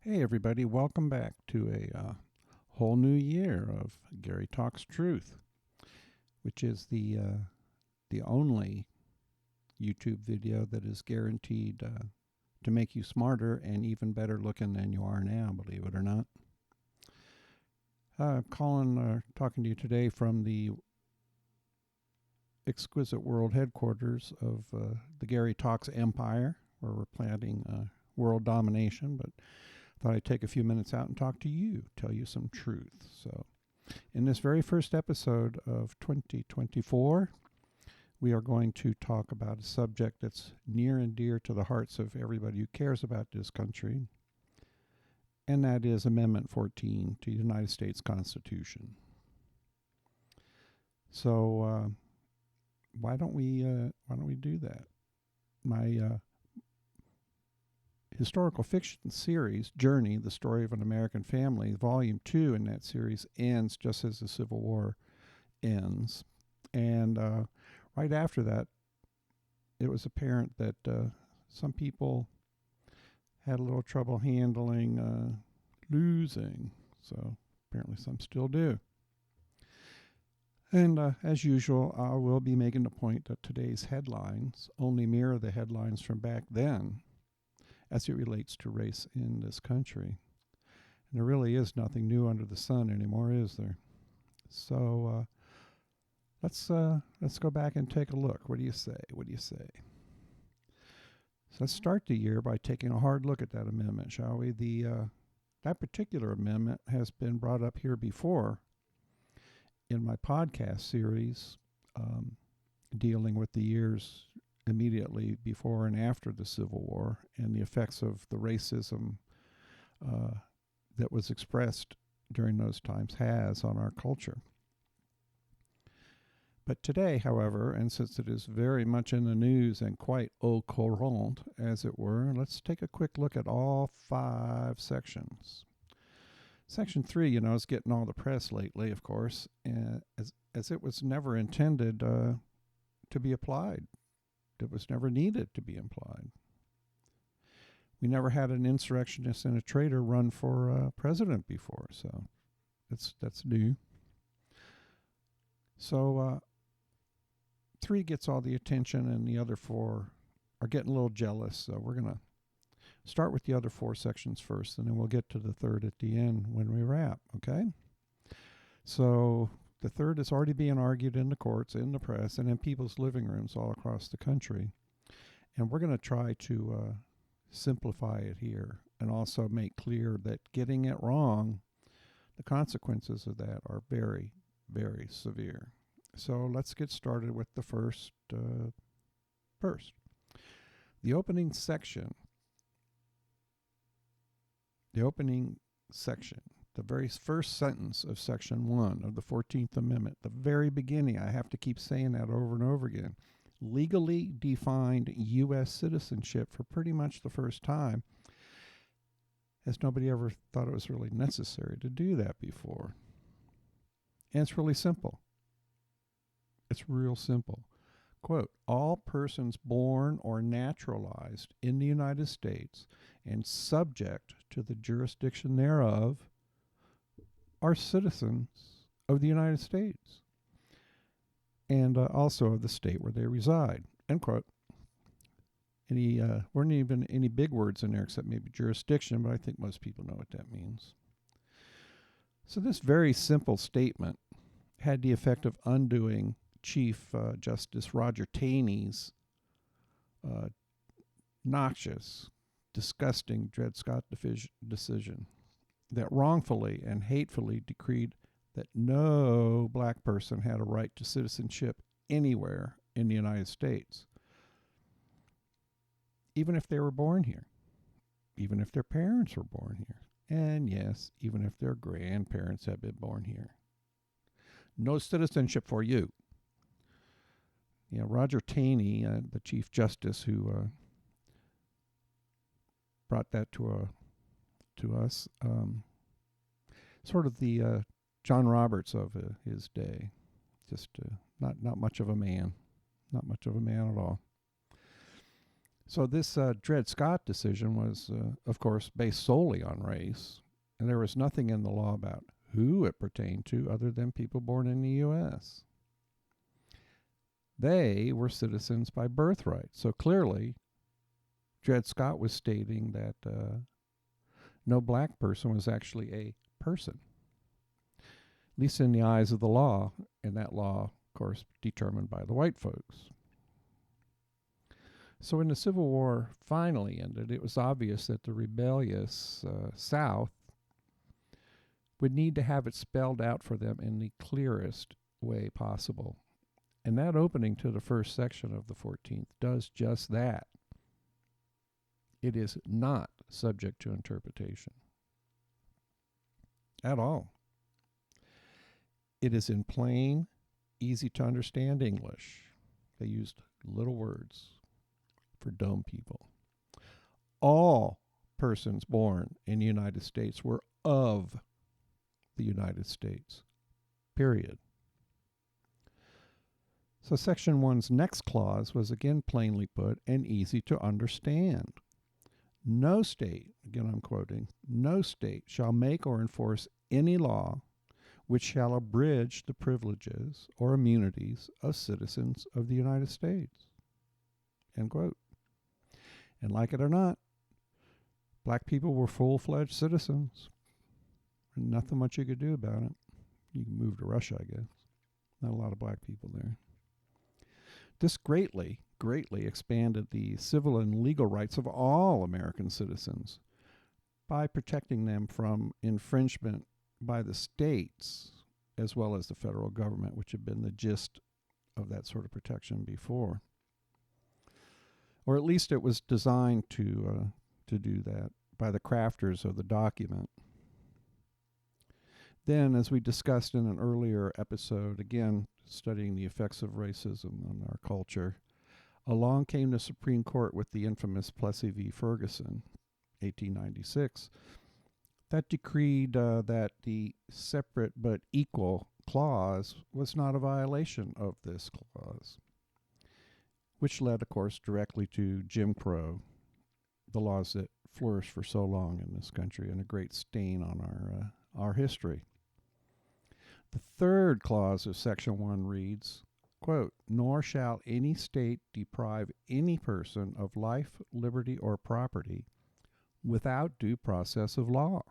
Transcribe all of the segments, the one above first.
Hey, everybody, welcome back to a whole new year of Gary Talks Truth, which is the only YouTube video that is guaranteed to make you smarter and even better looking than you are now, believe it or not. Talking to you today from the exquisite world headquarters of the Gary Talks Empire, where we're planning world domination, but thought I'd take a few minutes out and talk to you, tell you some truth. So, in this very first episode of 2024, we are going to talk about a subject that's near and dear to the hearts of everybody who cares about this country, and that is Amendment 14 to the United States Constitution. So, why don't we do that? My historical fiction series, Journey, The Story of an American Family, Volume 2 in that series ends just as the Civil War ends. And right after that, it was apparent that some people had a little trouble handling losing. So apparently some still do. And as usual, I will be making the point that today's headlines only mirror the headlines from back then as it relates to race in this country. And there really is nothing new under the sun anymore, is there? So let's go back and take a look. What do you say? So let's start the year by taking a hard look at that amendment, shall we? That particular amendment has been brought up here before in my podcast series dealing with the years immediately before and after the Civil War and the effects of the racism that was expressed during those times has on our culture. But today, however, and since it is very much in the news and quite au courant, as it were, let's take a quick look at all 5 sections. Section 3, is getting all the press lately, of course, as it was never intended to be applied. It was never needed to be applied. We never had an insurrectionist and a traitor run for president before, so that's new. So 3 gets all the attention, and the other 4 are getting a little jealous. So we're going to start with the other 4 sections first, and then we'll get to the 3rd at the end when we wrap, okay? So the 3rd is already being argued in the courts, in the press, and in people's living rooms all across the country. And we're going to try to simplify it here and also make clear that getting it wrong, the consequences of that are very, very severe. So let's get started with the first. The opening section, the very first sentence of Section 1 of the 14th Amendment, the very beginning, I have to keep saying that over and over again, legally defined U.S. citizenship for pretty much the first time, as nobody ever thought it was really necessary to do that before. And it's really simple. It's real simple. Quote, all persons born or naturalized in the United States and subject to the jurisdiction thereof are citizens of the United States and also of the state where they reside, end quote. Weren't even any big words in there except maybe jurisdiction, but I think most people know what that means. So this very simple statement had the effect of undoing Chief Justice Roger Taney's noxious, disgusting Dred Scott decision that wrongfully and hatefully decreed that no black person had a right to citizenship anywhere in the United States, even if they were born here, even if their parents were born here, and yes, even if their grandparents had been born here. No citizenship for you. Roger Taney, the Chief Justice who brought that to us, sort of the John Roberts of his day. Just not much of a man. Not much of a man at all. So this Dred Scott decision was, of course, based solely on race, and there was nothing in the law about who it pertained to other than people born in the U.S. They were citizens by birthright. So clearly, Dred Scott was stating that no black person was actually a person, at least in the eyes of the law, and that law, of course, determined by the white folks. So when the Civil War finally ended, it was obvious that the rebellious South would need to have it spelled out for them in the clearest way possible. And that opening to the first section of the 14th does just that. It is not subject to interpretation at all. It is in plain, easy to understand English. They used little words for dumb people. All persons born in the United States were of the United States, period. So Section 1's next clause was again plainly put and easy to understand. No state, again I'm quoting, no state shall make or enforce any law which shall abridge the privileges or immunities of citizens of the United States. End quote. And like it or not, black people were full-fledged citizens. Nothing much you could do about it. You can move to Russia, I guess. Not a lot of black people there. This greatly expanded the civil and legal rights of all American citizens by protecting them from infringement by the states as well as the federal government, which had been the gist of that sort of protection before. Or at least it was designed to do that by the crafters of the document. Then, as we discussed in an earlier episode, again, studying the effects of racism on our culture, along came the Supreme Court with the infamous Plessy v. Ferguson, 1896, that decreed that the separate but equal clause was not a violation of this clause, which led, of course, directly to Jim Crow, the laws that flourished for so long in this country and a great stain on our history. The third clause of Section 1 reads, quote, "Nor shall any state deprive any person of life, liberty, or property without due process of law."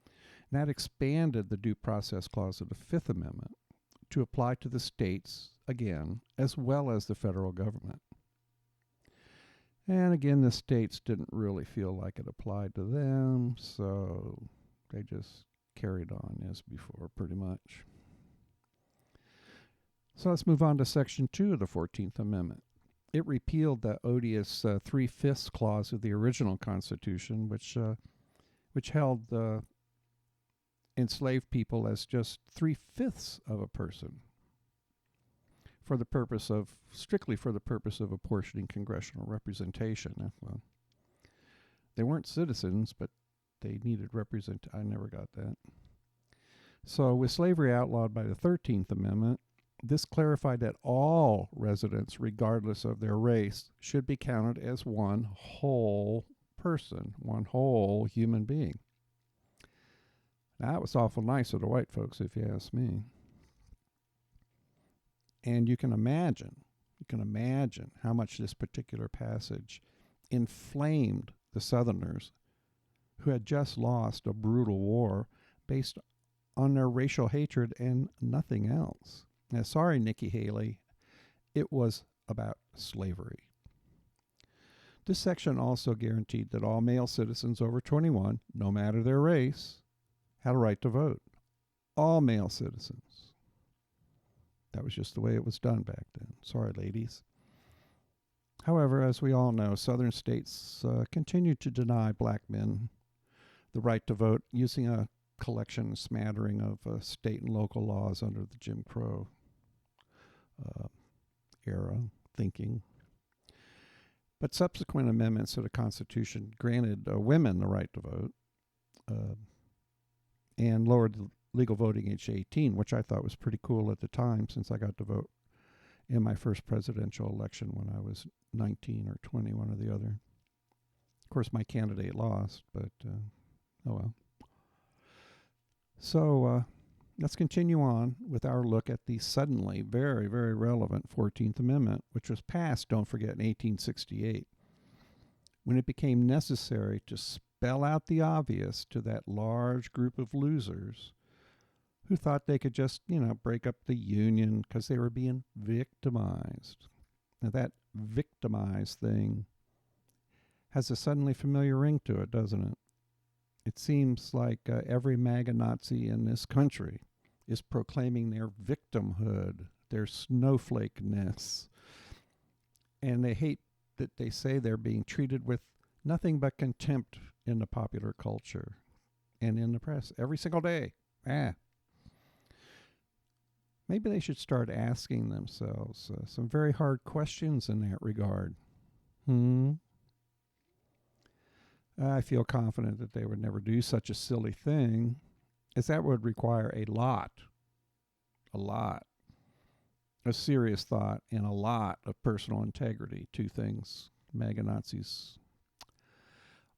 And that expanded the due process clause of the Fifth Amendment to apply to the states, again, as well as the federal government. And again, the states didn't really feel like it applied to them, so they just carried on as before, pretty much. So let's move on to Section 2 of the 14th Amendment. It repealed the odious 3/5 clause of the original Constitution, which held enslaved people as just 3/5 of a person, strictly for the purpose of apportioning congressional representation. Well, they weren't citizens, but they needed I never got that. So with slavery outlawed by the 13th Amendment, this clarified that all residents, regardless of their race, should be counted as one whole person, one whole human being. That was awful nice of the white folks, if you ask me. And you can imagine how much this particular passage inflamed the Southerners who had just lost a brutal war based on their racial hatred and nothing else. Now, sorry, Nikki Haley, it was about slavery. This section also guaranteed that all male citizens over 21, no matter their race, had a right to vote. All male citizens. That was just the way it was done back then. Sorry, ladies. However, as we all know, southern states continued to deny black men the right to vote using a smattering of state and local laws under the Jim Crow era thinking. But subsequent amendments to the Constitution granted women the right to vote and lowered the legal voting age to 18, which I thought was pretty cool at the time since I got to vote in my first presidential election when I was 19 or 20, one or the other. Of course, my candidate lost, but oh well. So let's continue on with our look at the suddenly very, very relevant 14th Amendment, which was passed, don't forget, in 1868, when it became necessary to spell out the obvious to that large group of losers who thought they could just, break up the Union because they were being victimized. Now, that victimized thing has a suddenly familiar ring to it, doesn't it? It seems like every MAGA Nazi in this country is proclaiming their victimhood, their snowflakeness. And they hate that they say they're being treated with nothing but contempt in the popular culture and in the press every single day. Maybe they should start asking themselves some very hard questions in that regard. I feel confident that they would never do such a silly thing, as that would require a lot of serious thought and a lot of personal integrity, two things MAGA Nazis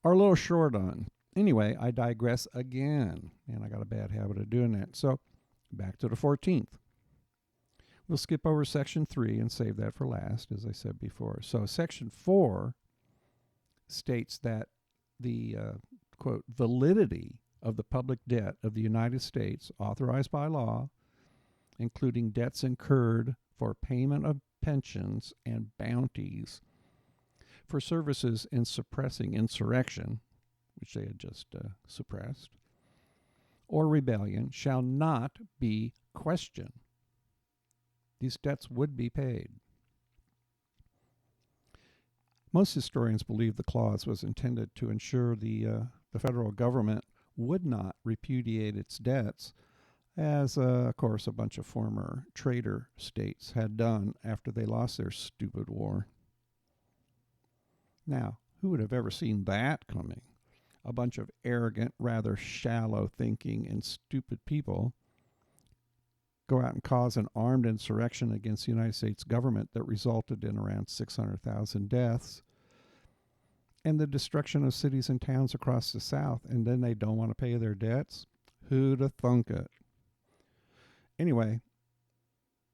are a little short on. Anyway, I digress again, and I got a bad habit of doing that. So, back to the 14th. We'll skip over Section 3 and save that for last, as I said before. So, Section 4 states that the, quote, validity of the public debt of the United States authorized by law, including debts incurred for payment of pensions and bounties for services in suppressing insurrection, which they had just suppressed, or rebellion, shall not be questioned. These debts would be paid. Most historians believe the clause was intended to ensure the federal government would not repudiate its debts, as, of course, a bunch of former traitor states had done after they lost their stupid war. Now, who would have ever seen that coming? A bunch of arrogant, rather shallow thinking and stupid people go out and cause an armed insurrection against the United States government that resulted in around 600,000 deaths and the destruction of cities and towns across the South, and then they don't want to pay their debts? Who'd have thunk it? Anyway,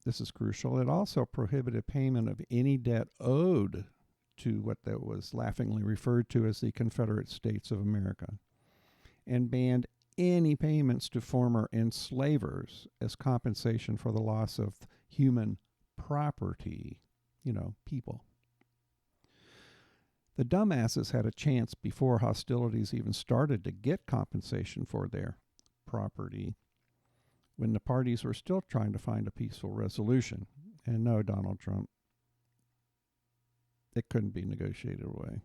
this is crucial. It also prohibited payment of any debt owed to what that was laughingly referred to as the Confederate States of America, and banned any payments to former enslavers as compensation for the loss of human property, people. The dumbasses had a chance before hostilities even started to get compensation for their property, when the parties were still trying to find a peaceful resolution. And no, Donald Trump, it couldn't be negotiated away.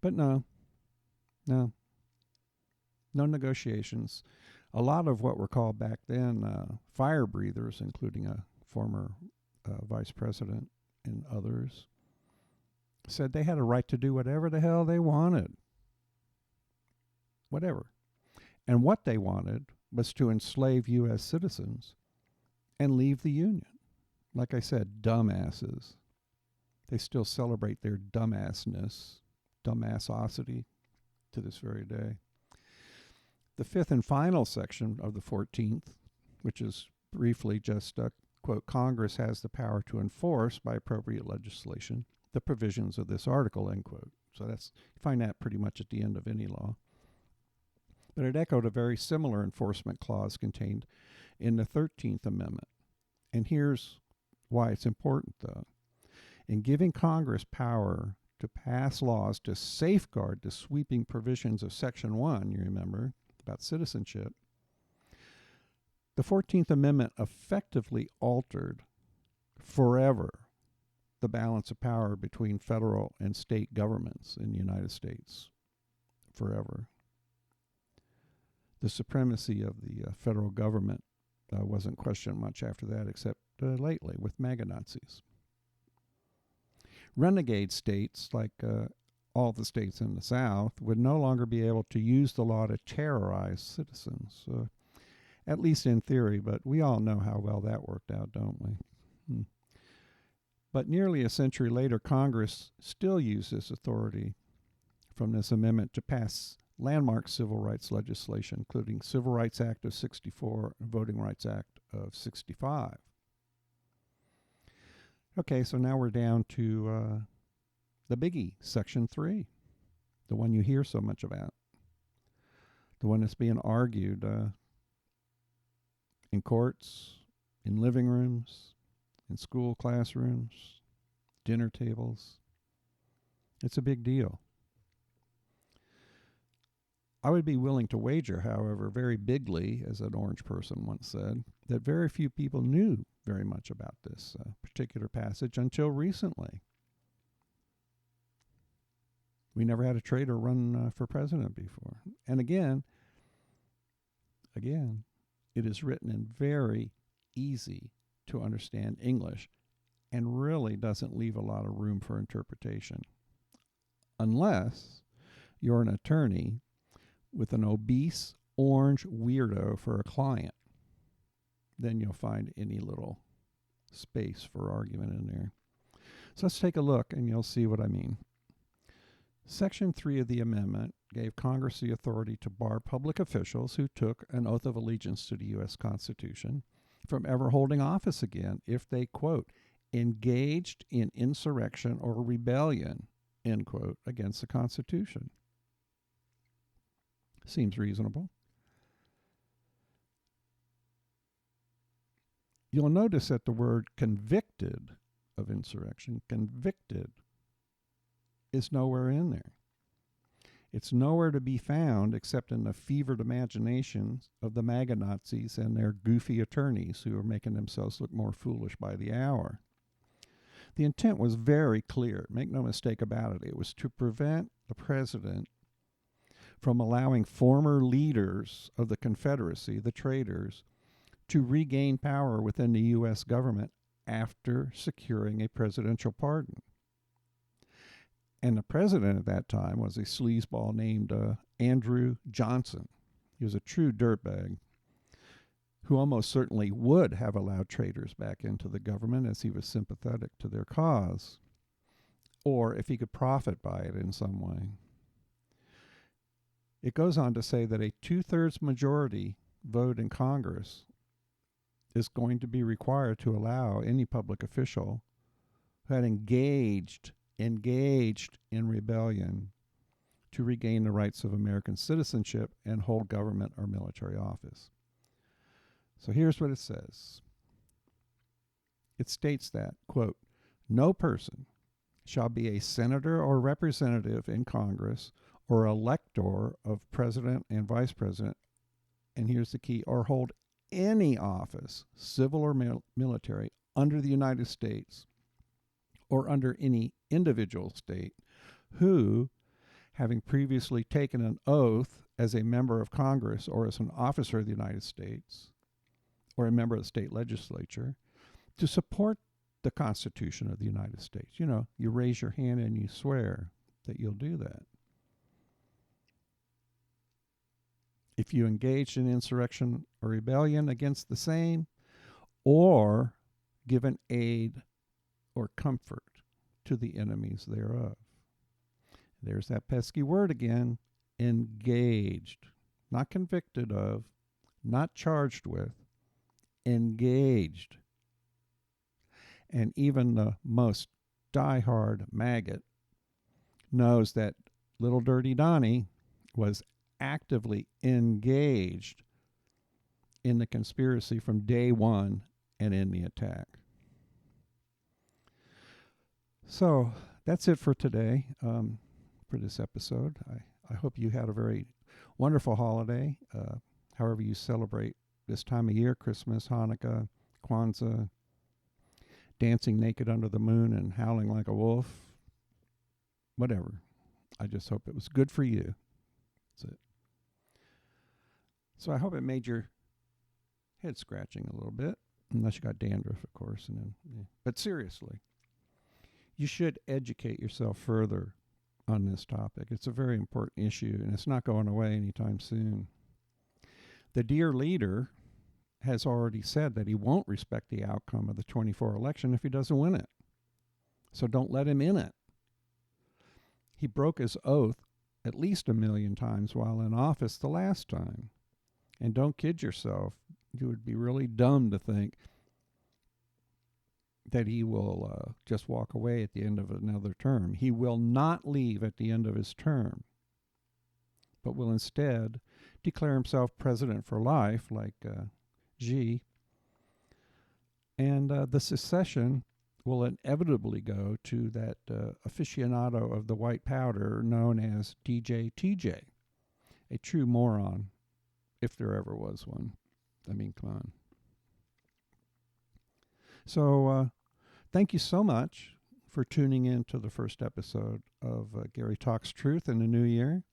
But no negotiations. A lot of what were called back then fire breathers, including a former vice president and others, said they had a right to do whatever the hell they wanted. Whatever. And what they wanted was to enslave U.S. citizens and leave the Union. Like I said, dumbasses. They still celebrate their dumbassness, dumbassosity to this very day. The fifth and final section of the 14th, which is briefly just, quote, Congress has the power to enforce by appropriate legislation the provisions of this article, end quote. So you find that pretty much at the end of any law. But it echoed a very similar enforcement clause contained in the 13th Amendment. And here's why it's important, though. In giving Congress power to pass laws to safeguard the sweeping provisions of Section 1, you remember, about citizenship, the 14th Amendment effectively altered forever the balance of power between federal and state governments in the United States. Forever. The supremacy of the federal government wasn't questioned much after that, except lately with MAGA Nazis. Renegade states, like all the states in the South, would no longer be able to use the law to terrorize citizens. at least in theory, but we all know how well that worked out, don't we? Hmm. But nearly a century later, Congress still used this authority from this amendment to pass landmark civil rights legislation, including Civil Rights Act of 64 and Voting Rights Act of 65. Okay, so now we're down to the biggie, Section 3, the one you hear so much about, the one that's being argued in courts, in living rooms, in school classrooms, dinner tables. It's a big deal. I would be willing to wager, however, very bigly, as an orange person once said, that very few people knew very much about this particular passage until recently. We never had a traitor run for president before. And again, it is written in very easy to understand English and really doesn't leave a lot of room for interpretation. Unless you're an attorney with an obese orange weirdo for a client, then you'll find any little space for argument in there. So let's take a look and you'll see what I mean. Section 3 of the amendment gave Congress the authority to bar public officials who took an oath of allegiance to the U.S. Constitution from ever holding office again if they, quote, engaged in insurrection or rebellion, end quote, against the Constitution. Seems reasonable. You'll notice that the word convicted of insurrection, convicted, is nowhere in there. It's nowhere to be found except in the fevered imaginations of the MAGA Nazis and their goofy attorneys who are making themselves look more foolish by the hour. The intent was very clear. Make no mistake about it. It was to prevent the president from allowing former leaders of the Confederacy, the traitors, to regain power within the U.S. government after securing a presidential pardon. And the president at that time was a sleazeball named Andrew Johnson. He was a true dirtbag who almost certainly would have allowed traitors back into the government as he was sympathetic to their cause, or if he could profit by it in some way. It goes on to say that a 2/3 majority vote in Congress is going to be required to allow any public official who had engaged in rebellion to regain the rights of American citizenship and hold government or military office. So here's what it says. It states that, quote, no person shall be a senator or representative in Congress or elector of president and vice president, and here's the key, or hold any office, civil or military, under the United States or under any individual state who, having previously taken an oath as a member of Congress or as an officer of the United States or a member of the state legislature, to support the Constitution of the United States. You know, you raise your hand and you swear that you'll do that. If you engaged in insurrection or rebellion against the same, or given aid or comfort to the enemies thereof. There's that pesky word again, engaged. Not convicted of, not charged with, engaged. And even the most diehard maggot knows that little Dirty Donnie was actively engaged in the conspiracy from day one and in the attack. So that's it for today, for this episode. I hope you had a very wonderful holiday, however you celebrate this time of year, Christmas, Hanukkah, Kwanzaa, dancing naked under the moon and howling like a wolf, whatever. I just hope it was good for you. That's it. So I hope it made your head scratching a little bit, unless you got dandruff, of course. And then, yeah. But seriously, you should educate yourself further on this topic. It's a very important issue, and it's not going away anytime soon. The dear leader has already said that he won't respect the outcome of the 24 election if he doesn't win it. So don't let him in it. He broke his oath at least 1,000,000 times while in office the last time. And don't kid yourself. You would be really dumb to think that he will just walk away at the end of another term. He will not leave at the end of his term, but will instead declare himself president for life, like Xi. And the succession will inevitably go to that aficionado of the white powder known as DJ TJ, a true moron, if there ever was one. I mean, come on. So thank you so much for tuning in to the first episode of Gary Talks Truth in the new year.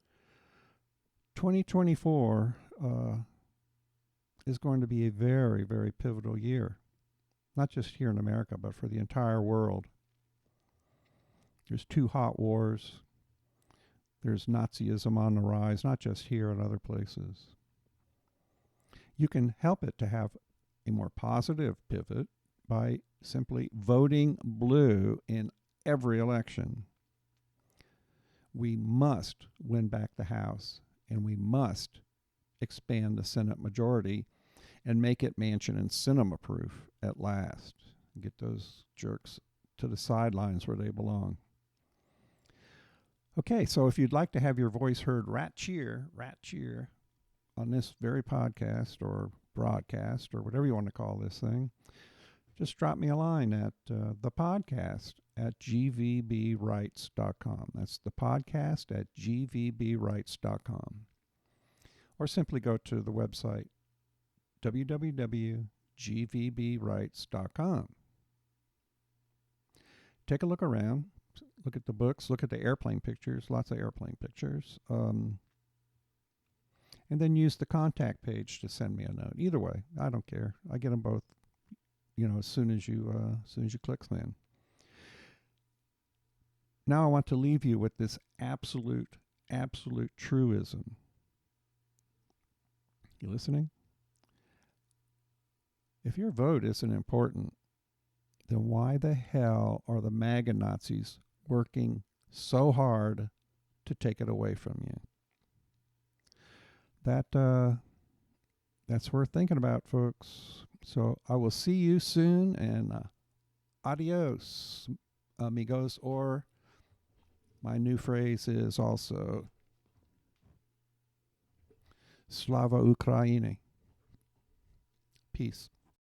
2024 is going to be a very, very pivotal year, not just here in America, but for the entire world. There's 2 hot wars. There's Nazism on the rise, not just here and other places. You can help it to have a more positive pivot by simply voting blue in every election. We must win back the House, and we must expand the Senate majority and make it Manchin and Sinema proof at last. Get those jerks to the sidelines where they belong. Okay, so if you'd like to have your voice heard, rat cheer, on this very podcast or broadcast or whatever you want to call this thing, just drop me a line at the podcast at gvbrights.com. That's the podcast at gvbrights.com. Or simply go to the website www.gvbrights.com. Take a look around, look at the books, look at the airplane pictures, lots of airplane pictures, and then use the contact page to send me a note. Either way, I don't care. I get them both, as soon as you click them. Now I want to leave you with this absolute truism. You listening? If your vote isn't important, then why the hell are the MAGA Nazis working so hard to take it away from you? That's worth thinking about, folks. So I will see you soon, and adios, amigos. Or my new phrase is also Slava Ukraini. Peace.